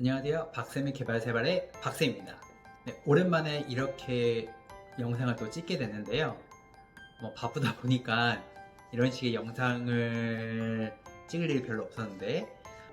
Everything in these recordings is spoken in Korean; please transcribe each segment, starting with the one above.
안녕하세요. 박쌤의 개발세발의 박쌤입니다. 네, 오랜만에 이렇게 영상을 또 찍게 됐는데요. 바쁘다 보니까 이런 식의 영상을 찍을 일이 별로 없었는데,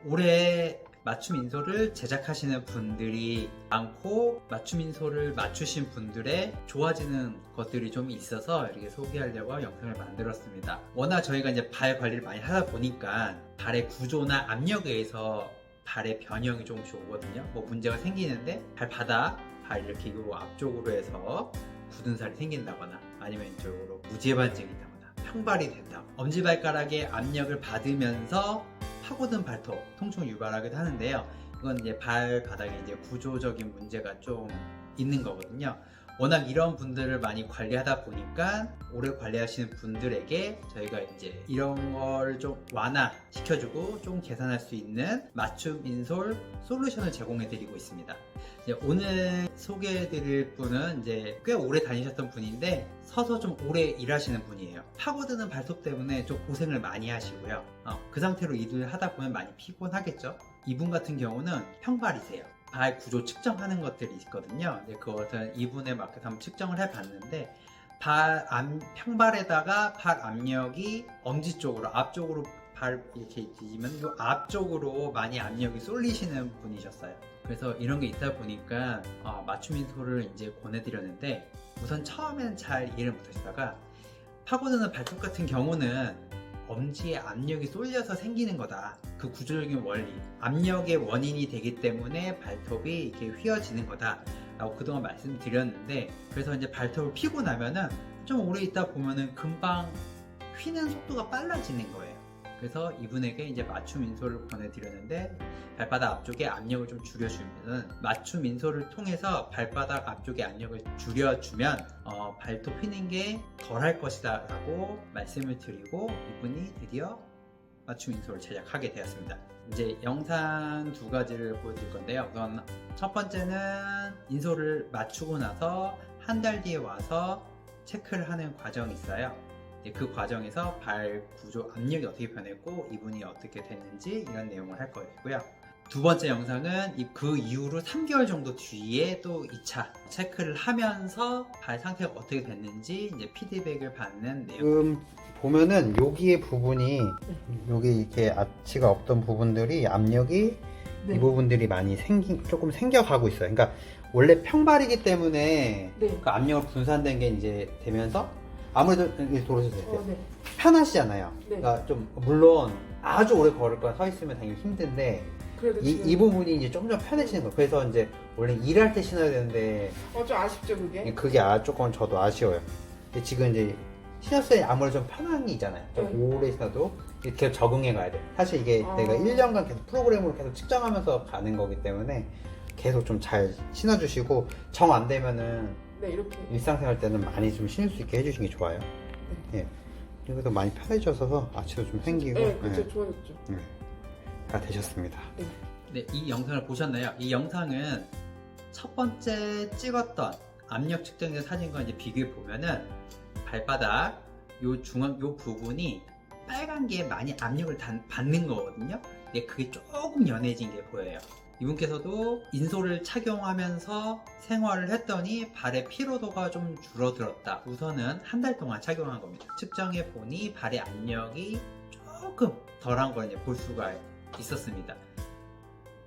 올해 맞춤 인솔을 제작하시는 분들이 많고 맞춤 인솔을 맞추신 분들의 좋아지는 것들이 좀 있어서 이렇게 소개하려고 영상을 만들었습니다. 워낙 저희가 이제 발 관리를 많이 하다 보니까 발의 구조나 압력에 의해서 발의 변형이 조금씩 오거든요. 문제가 생기는데 발바닥, 발 이렇게 요 앞쪽으로 해서 굳은 살이 생긴다거나 아니면 이쪽으로 무지반증이 있다거나 평발이 된다. 엄지발가락에 압력을 받으면서 파고든 발톱, 통증을 유발하기도 하는데요. 이건 이제 발바닥에 이제 구조적인 문제가 좀 있는 거거든요. 워낙 이런 분들을 많이 관리하다 보니까 오래 관리하시는 분들에게 저희가 이제 이런 걸 좀 완화시켜주고 좀 개선할 수 있는 맞춤 인솔 솔루션을 제공해 드리고 있습니다. 오늘 소개해 드릴 분은 이제 꽤 오래 다니셨던 분인데 서서 좀 오래 일하시는 분이에요. 파고드는 발톱 때문에 좀 고생을 많이 하시고요. 그 상태로 일을 하다 보면 많이 피곤하겠죠. 이분 같은 경우는 평발이세요. 발 구조 측정하는 것들이 있거든요. 그것은 이분에 맞게 한번 측정을 해봤는데 평발에다가 발 압력이 엄지 쪽으로 앞쪽으로 발 이렇게 뒤지면 이 앞쪽으로 많이 압력이 쏠리시는 분이셨어요. 그래서 이런 게 있다 보니까 맞춤 인솔을 이제 권해드렸는데 우선 처음에는 잘 이해를 못하시다가 파고드는 발톱 같은 경우는 엄지에 압력이 쏠려서 생기는 거다. 그 구조적인 원리, 압력의 원인이 되기 때문에 발톱이 이렇게 휘어지는 거다 라고 그동안 말씀드렸는데, 그래서 이제 발톱을 피고 나면은 좀 오래 있다 보면은 금방 휘는 속도가 빨라지는 거예요. 그래서 이분에게 이제 맞춤 인솔을 권해드렸는데, 발바닥 앞쪽에 압력을 좀 줄여주면, 맞춤 인솔을 통해서 발바닥 앞쪽에 압력을 줄여주면 발톱 휘는 게 덜 할 것이다 라고 말씀을 드리고 이분이 드디어 맞춤 인솔을 제작하게 되었습니다. 이제 영상 두 가지를 보여드릴 건데요. 우선 첫 번째는 인솔을 맞추고 나서 한 달 뒤에 와서 체크를 하는 과정이 있어요. 그 과정에서 발 구조 압력이 어떻게 변했고 이분이 어떻게 됐는지 이런 내용을 할 거고요. 두 번째 영상은 그 이후로 3개월 정도 뒤에 또 2차 체크를 하면서 발 상태가 어떻게 됐는지 이제 피드백을 받는 내용. 보면은 여기의 부분이 여기 이렇게 아치가 없던 부분들이 압력이 이 부분들이 많이 조금 생겨가고 있어요. 그러니까 원래 평발이기 때문에 그 압력을 분산된 게 이제 되면서 아무래도 이렇게 돌아서세요. 편하시잖아요. 그러니까 좀 물론 아주 오래 걸을 거나 서 있으면 당연히 힘든데 이 부분이 이제 좀 편해지는 거예요. 그래서 이제 원래 일할 때 신어야 되는데 좀 아쉽죠 그게? 그게 조금 저도 아쉬워요. 근데 지금 이제 신었을 때 아무래도 좀 편함이잖아요. 좀 오래 신어도 이렇게 적응해 가야 돼. 사실 이게 내가 1년간 계속 프로그램으로 계속 측정하면서 가는 거기 때문에 계속 좀 잘 신어주시고 정 안 되면은 이렇게 일상생활 때는 많이 좀 신을 수 있게 해주시는 게 좋아요. 예. 그래도 많이 편해져서 아치도 좀 생기고. 그쵸 좋아졌죠. 다 되셨습니다. 네, 이 영상을 보셨나요? 이 영상은 첫 번째 찍었던 압력 측정된 사진과 이제 비교해 보면은 발바닥 요 부분이 빨간 게 많이 압력을 받는 거거든요. 근데 그게 조금 연해진 게 보여요. 이분께서도 인솔을 착용하면서 생활을 했더니 발의 피로도가 좀 줄어들었다. 우선은 한 달 동안 착용한 겁니다. 측정해 보니 발의 압력이 조금 덜한 걸 이제 볼 수가 있었습니다.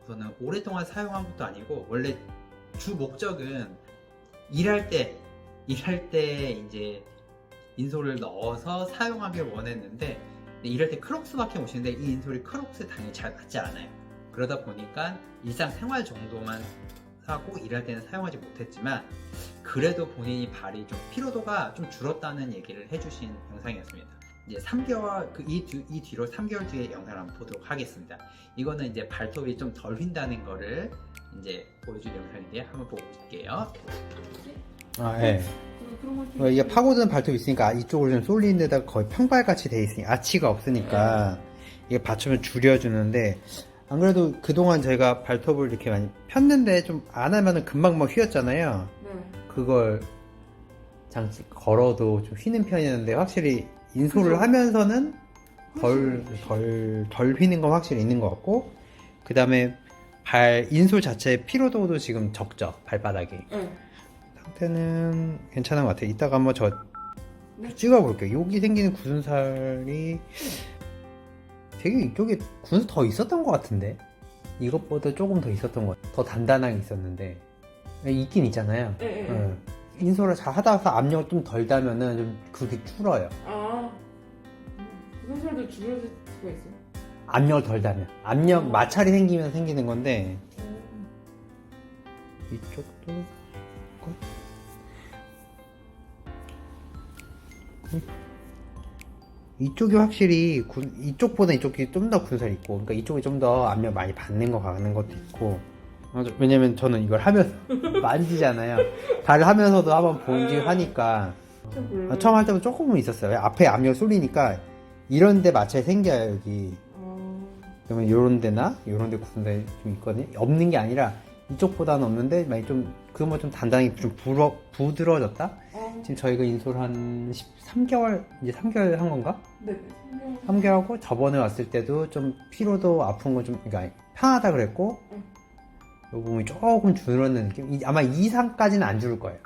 우선은 오랫동안 사용한 것도 아니고 원래 주 목적은 일할 때 이제 인솔을 넣어서 사용하길 원했는데 일할 때 크록스밖에 못 신는데 이 인솔이 크록스에 당연히 잘 맞지 않아요. 그러다 보니까 일상생활 정도만 하고 일할 때는 사용하지 못했지만 그래도 본인이 발이 좀 피로도가 좀 줄었다는 얘기를 해주신 영상이었습니다. 이제 3개월 이 뒤로 3개월 뒤에 영상을 한번 보도록 하겠습니다. 이거는 이제 발톱이 좀 덜 휜다는 거를 이제 보여줄 영상인데 한번 보고 올게요. 예. 이게 파고드는 발톱이 있으니까 이쪽으로 좀 쏠리는 데다가 거의 평발같이 돼 있으니까 아치가 없으니까 이게 받침을 줄여주는데, 안 그래도 그동안 저희가 발톱을 이렇게 많이 폈는데 좀 안 하면은 금방 막 휘었잖아요. 그걸 장치 걸어도 좀 휘는 편이었는데 확실히 인솔을 하면서는 덜 휘는 건 확실히 있는 것 같고, 그 다음에 발 인솔 자체 피로도도 지금 적죠, 발바닥이. 네. 상태는 괜찮은 것 같아요. 이따가 한번 저 네. 찍어볼게요. 여기 생기는 굳은살이 되게 이쪽에 굳은 더 있었던 것 같은데, 이것보다 조금 더 있었던 것 같아요. 더 단단하게 있었는데 있긴 있잖아요. 네. 네. 응. 인솔을 잘 하다가 압력을 좀 덜 달면은 좀 그렇게 줄어요. 아, 구근살도 줄어들 수가 있어요. 압력을 덜 달면 압력 마찰이 생기면 생기는 건데 이쪽도 이쪽이 확실히 이쪽보다 이쪽이 좀 더 굳은살이 있고, 그러니까 이쪽이 좀 더 압력 많이 받는 거 가는 것도 있고. 왜냐면 저는 이걸 하면서 만지잖아요. 발을 하면서도 한번 본질하니까 처음 할 때도 조금은 있었어요. 앞에 압력 쏠리니까 이런 데 마찰이 생겨요, 여기. 그러면 요런 데나 요런 데 굳은살이 좀 있거든요. 없는 게 아니라 이쪽보다는 없는데 많이 좀 그거만 좀 단단히 좀 부드러워졌다. 지금 저희가 인솔 한 3개월 이제 3개월 한 건가? 네. 3개월 하고 저번에 왔을 때도 좀 피로도 아픈 건 좀 그러니까 편하다 그랬고, 이 부분이 조금 줄었는 느낌. 아마 이 이상까지는 안 줄을 거예요.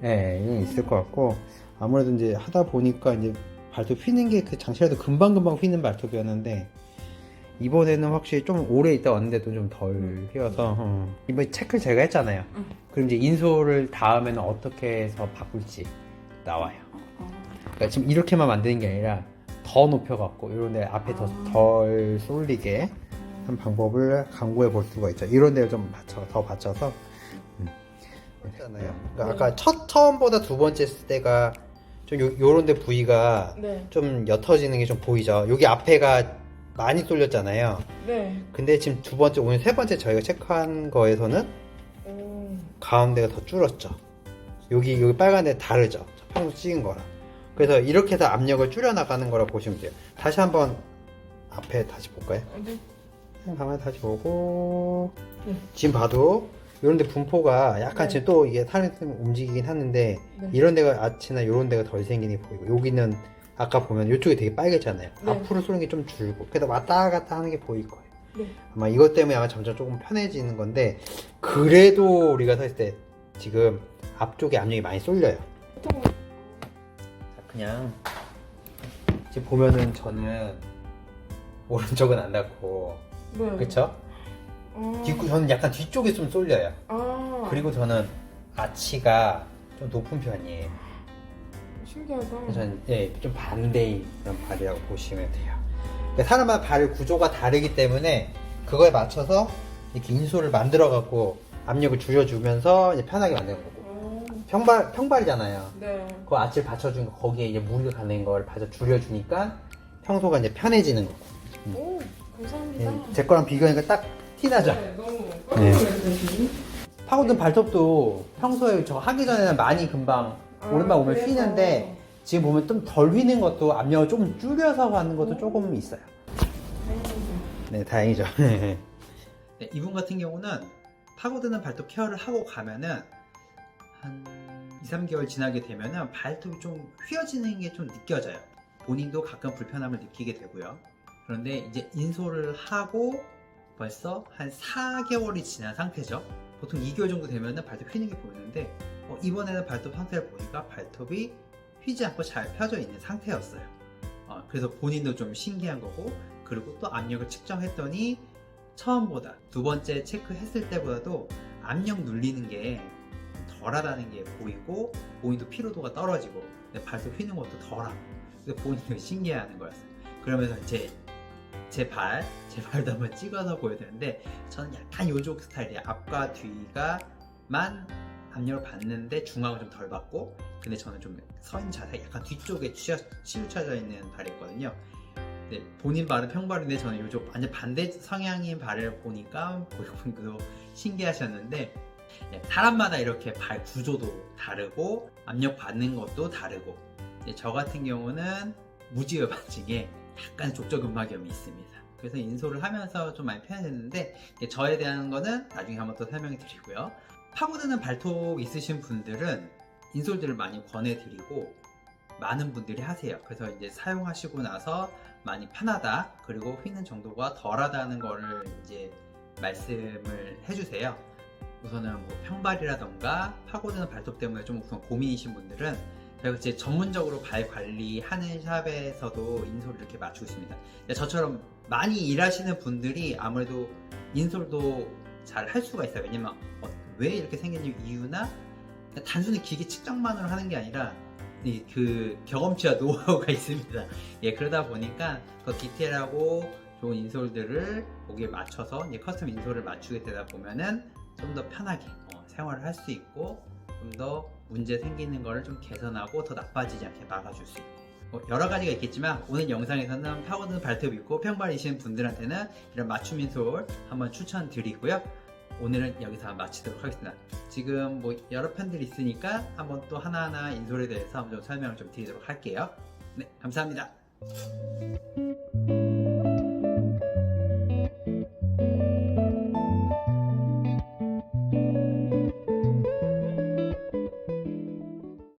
예, 이건 있을 것 같고, 아무래도 이제 하다 보니까 이제 발톱 휘는 게 그 장치라도 금방금방 휘는 발톱이었는데, 이번에는 확실히 좀 오래 있다 왔는데도 좀 덜 휘어서, 이번에 체크를 제가 했잖아요. 그럼 이제 인솔을 다음에는 어떻게 해서 바꿀지 나와요. 그러니까 지금 이렇게만 만드는 게 아니라 더 높여갖고 이런 데 앞에 덜 쏠리게 한 방법을 강구해 볼 수가 있죠. 이런 데를 좀 더 받쳐서. 그러니까 아까 처음보다 두 번째 쓸 때가 좀 요런 데 부위가 네. 좀 옅어지는 게 좀 보이죠. 여기 앞에가 많이 쏠렸잖아요. 네. 근데 지금 두 번째, 오늘 세 번째 저희가 체크한 거에서는 가운데가 더 줄었죠. 여기 빨간 데 다르죠. 평소 찍은 거랑. 그래서 이렇게 해서 압력을 줄여 나가는 거라 보시면 돼요. 다시 한번 앞에 다시 볼까요? 네. 가만히 다시 보고, 네. 지금 봐도 이런 데 분포가 약간 네. 지금 또 이게 살이 움직이긴 하는데, 네. 이런 데가 아치나 이런 데가 덜 생기는 게 보이고, 여기는 아까 보면 이쪽이 되게 빨개졌잖아요. 네. 앞으로 쏘는 게 좀 줄고, 그래서 왔다 갔다 하는 게 보일 거예요. 네. 아마 이것 때문에 아마 점점 조금 편해지는 건데, 그래도 우리가 서 있을 때 지금 앞쪽에 압력이 많이 쏠려요. 그냥 지금 보면은 저는 오른쪽은 안 닿고, 네. 그쵸? 저는 약간 뒤쪽에 좀 쏠려요. 아. 그리고 저는 아치가 좀 높은 편이에요. 신기하다. 그래서 저는 좀 반대인 그런 발이라고 보시면 돼요. 그러니까 사람마다 발 구조가 다르기 때문에 그거에 맞춰서 이렇게 인솔을 만들어 갖고 압력을 줄여주면서 이제 편하게 만드는 거고, 평발이잖아요. 네. 그 아치를 받쳐준 거, 거기에 이제 무리가 가는 걸 받쳐 줄여주니까 평소가 이제 편해지는 거고. 오, 감사합니다. 제 거랑 비교하니까 딱 티나죠? 네, 너무 네. 네. 파고든 발톱도 평소에 저 하기 전에는 많이 금방 오랜만에 오면 휘는데, 지금 보면 좀 덜 휘는 것도 압력을 조금 줄여서 하는 것도 조금 있어요. 네, 다행이죠. 네, 이분 같은 경우는 파고드는 발톱 케어를 하고 가면은 한 2, 3개월 지나게 되면은 발톱이 좀 휘어지는 게 좀 느껴져요. 본인도 가끔 불편함을 느끼게 되고요. 그런데 이제 인솔을 하고 벌써 한 4개월이 지난 상태죠. 보통 2개월 정도 되면은 발톱 휘는 게 보이는데, 이번에는 발톱 상태를 보니까 발톱이 휘지 않고 잘 펴져 있는 상태였어요. 그래서 본인도 좀 신기한 거고, 그리고 또 압력을 측정했더니 처음보다 두 번째 체크했을 때보다도 압력 눌리는 게 덜하다는 게 보이고, 본인도 피로도가 떨어지고, 발톱 휘는 것도 덜하고, 그래서 본인도 신기해하는 거였어요. 그러면서 제 발도 한번 찍어서 보여드렸는데, 저는 약간 요쪽 스타일이에요. 앞과 뒤가만 압력을 받는데 중앙을 좀 덜 받고, 근데 저는 좀 서 있는 자세 약간 뒤쪽에 치우쳐져 있는 발이었거든요. 네, 본인 발은 평발인데 저는 요쪽 완전 반대 성향인 발을 보니까 보여분도 신기하셨는데, 네, 사람마다 이렇게 발 구조도 다르고 압력 받는 것도 다르고, 저 같은 경우는 무지의 반증에 약간 족저근막염이 있습니다. 그래서 인솔을 하면서 좀 많이 편해졌는데, 저에 대한 거는 나중에 한번 또 설명해 드리고요. 파고드는 발톱 있으신 분들은 인솔들을 많이 권해드리고 많은 분들이 하세요. 그래서 이제 사용하시고 나서 많이 편하다, 그리고 휘는 정도가 덜하다는 거를 이제 말씀을 해주세요. 우선은 뭐 평발이라던가 파고드는 발톱 때문에 좀 우선 고민이신 분들은 저희가 이제 전문적으로 발 관리하는 샵에서도 인솔을 이렇게 맞추고 있습니다. 저처럼 많이 일하시는 분들이 아무래도 인솔도 잘 할 수가 있어요. 왜냐면 왜 이렇게 생긴 이유나 단순히 기계 측정만으로 하는 게 아니라 그 경험치와 노하우가 있습니다. 예, 그러다 보니까 더 디테일하고 좋은 인솔들을 거기에 맞춰서 이제 커스텀 인솔을 맞추게 되다 보면은 좀 더 편하게 생활을 할 수 있고 좀 더 문제 생기는 거를 좀 개선하고 더 나빠지지 않게 막아줄 수 있고 여러 가지가 있겠지만 오늘 영상에서는 파고드는 발톱이 있고 평발이신 분들한테는 이런 맞춤 인솔 한번 추천드리고요. 오늘은 여기서 마치도록 하겠습니다. 지금 뭐 여러 편들이 있으니까 한번 또 하나하나 인솔에 대해서 한번 좀 설명을 좀 드리도록 할게요. 네, 감사합니다.